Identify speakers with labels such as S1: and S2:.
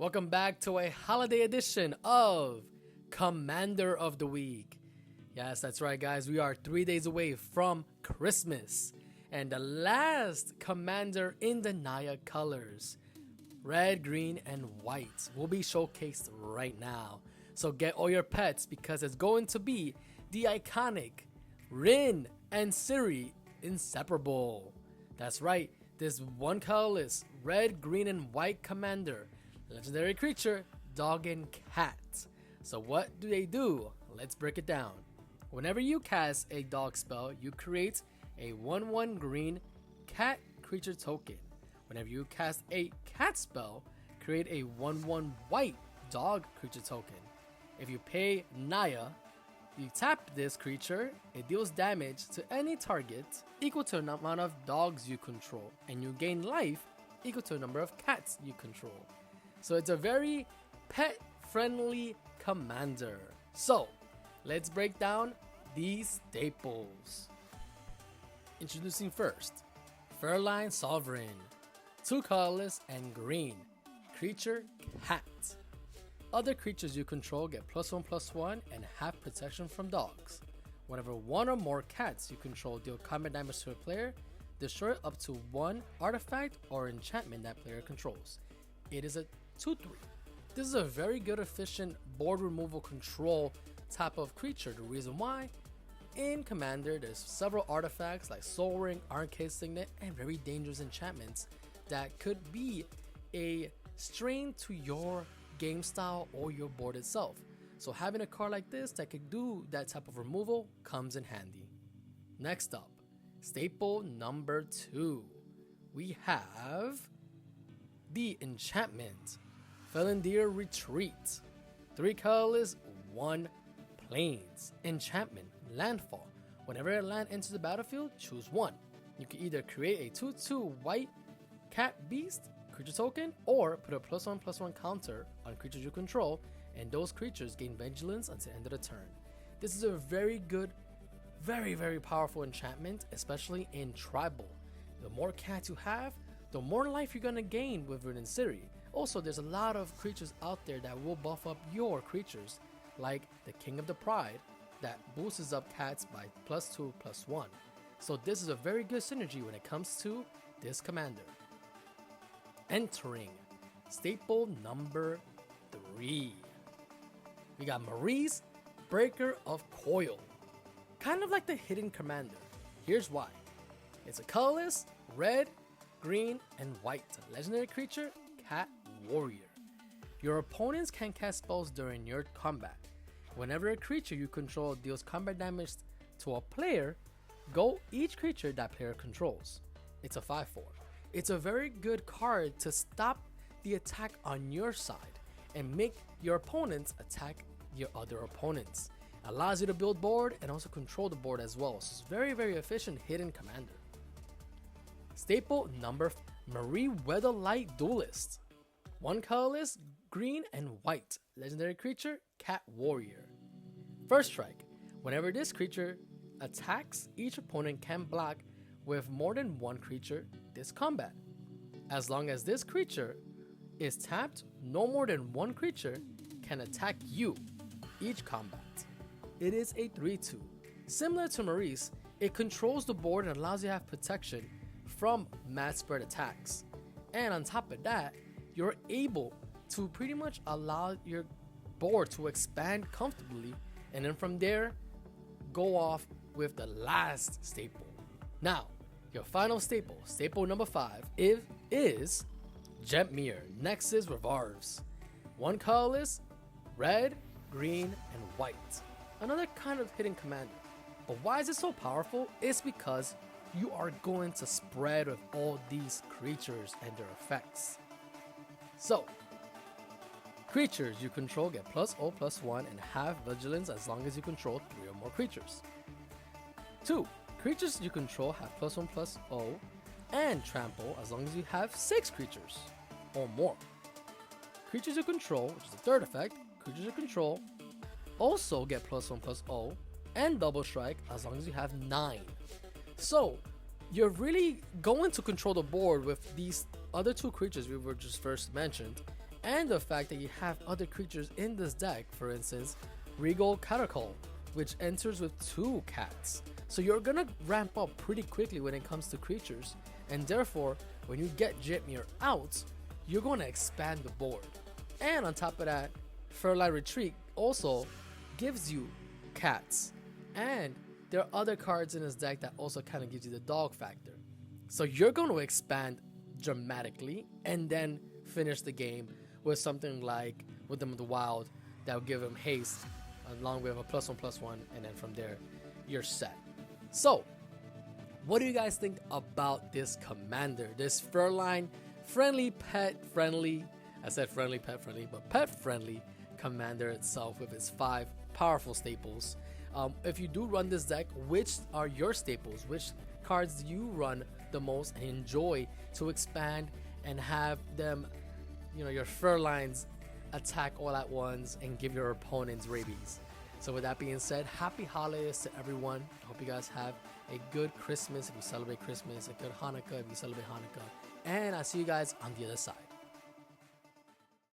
S1: Welcome back to a holiday edition of Commander of the Week. Yes, that's right, guys. We are 3 days away from Christmas. And the last commander in the Naya colors, red, green, and white, will be showcased right now. So get all your pets because it's going to be the iconic Rin Seri Inseparable. That's right, this one colorless red, green, and white commander, legendary creature, dog and cat. So what do? Let's break it down. Whenever you cast a dog spell, you create a 1/1 green cat creature token. Whenever you cast a cat spell, create a 1/1 white dog creature token. If you pay Naya, you tap this creature, it deals damage to any target equal to the amount of dogs you control, and you gain life equal to the number of cats you control. So it's a very pet-friendly commander. So let's break down these staples. Introducing first, Feline Sovereign, 2 colorless and green, creature cat. Other creatures you control get +1/+1 and half protection from dogs. Whenever one or more cats you control deal combat damage to a player, destroy up to one artifact or enchantment that player controls. It is a 2/3. This is a very good efficient board removal control type of creature. The reason why, in Commander there's several artifacts like Soul Ring, Arcade Signet, and very dangerous enchantments that could be a strain to your game style or your board itself. So having a card like this that could do that type of removal comes in handy. Next up, staple number 2, we have the enchantment, Feline Retreat, 3 colorless, 1 plains, enchantment, landfall. Whenever a land enters the battlefield, choose 1. You can either create a 2/2 white cat beast creature token or put a +1/+1 counter on creatures you control, and those creatures gain vigilance until the end of the turn. This is a very good, very powerful enchantment, especially in tribal. The more cats you have, the more life you're gonna gain with Rin Seri. Also, there's a lot of creatures out there that will buff up your creatures, like the King of the Pride that boosts up cats by +2/+1. So this is a very good synergy when it comes to this commander. Entering staple number 3, we got Marie's Breaker of Coil, kind of like the hidden commander. Here's why. It's a colorless, red, green, and white legendary creature, cat warrior. Your opponents can cast spells during your combat. Whenever a creature you control deals combat damage to a player, go each creature that player controls. It's a 5/4. It's a very good card to stop the attack on your side and make your opponents attack your other opponents. Allows you to build board and also control the board as well. So it's very efficient hidden commander. Staple number 4, Marie Weatherlight Duelist, 1 colorless, green and white, legendary creature, cat warrior. First strike, whenever this creature attacks, each opponent can block with more than 1 creature this combat. As long as this creature is tapped, no more than 1 creature can attack you each combat. It is a 3/2. Similar to Marie's, it controls the board and allows you to have protection from mass spread attacks. And on top of that, you're able to pretty much allow your board to expand comfortably, and then from there, go off with the last staple. Now, your final staple, staple number 5, is Jetmir, Nexus of Revels, 1 colorless, red, green, and white. Another kind of hidden commander. But why is it so powerful? It's because you are going to spread with all these creatures and their effects. So, creatures you control get +0/+1 and have vigilance as long as you control 3 or more creatures. 2. Creatures you control have +1/+0 and trample as long as you have 6 creatures or more. Creatures you control, which is the 3rd effect, creatures you control also get +1/+0 and double strike as long as you have 9. So you're really going to control the board with these other 2 creatures we were just first mentioned, and the fact that you have other creatures in this deck, for instance, Regal Catacomb, which enters with 2 cats. So you're gonna ramp up pretty quickly when it comes to creatures, and therefore, when you get Jetmir out, you're gonna expand the board. And on top of that, Feline Retreat also gives you cats, and there are other cards in this deck that also kind of gives you the dog factor. So you're going to expand dramatically and then finish the game with something like Wisdom of the Wild that will give him haste along with a +1/+1, and then from there you're set. So what do you guys think about this commander, this Feline friendly, pet friendly, I said friendly, pet friendly, but pet friendly commander itself with its 5 powerful staples? If you do run this deck, which are your staples? Which cards do you run the most and enjoy to expand and have them, you know, your Felines attack all at once and give your opponents rabies? So with that being said, happy holidays to everyone. I hope you guys have a good Christmas if you celebrate Christmas, a good Hanukkah if you celebrate Hanukkah, and I'll see you guys on the other side.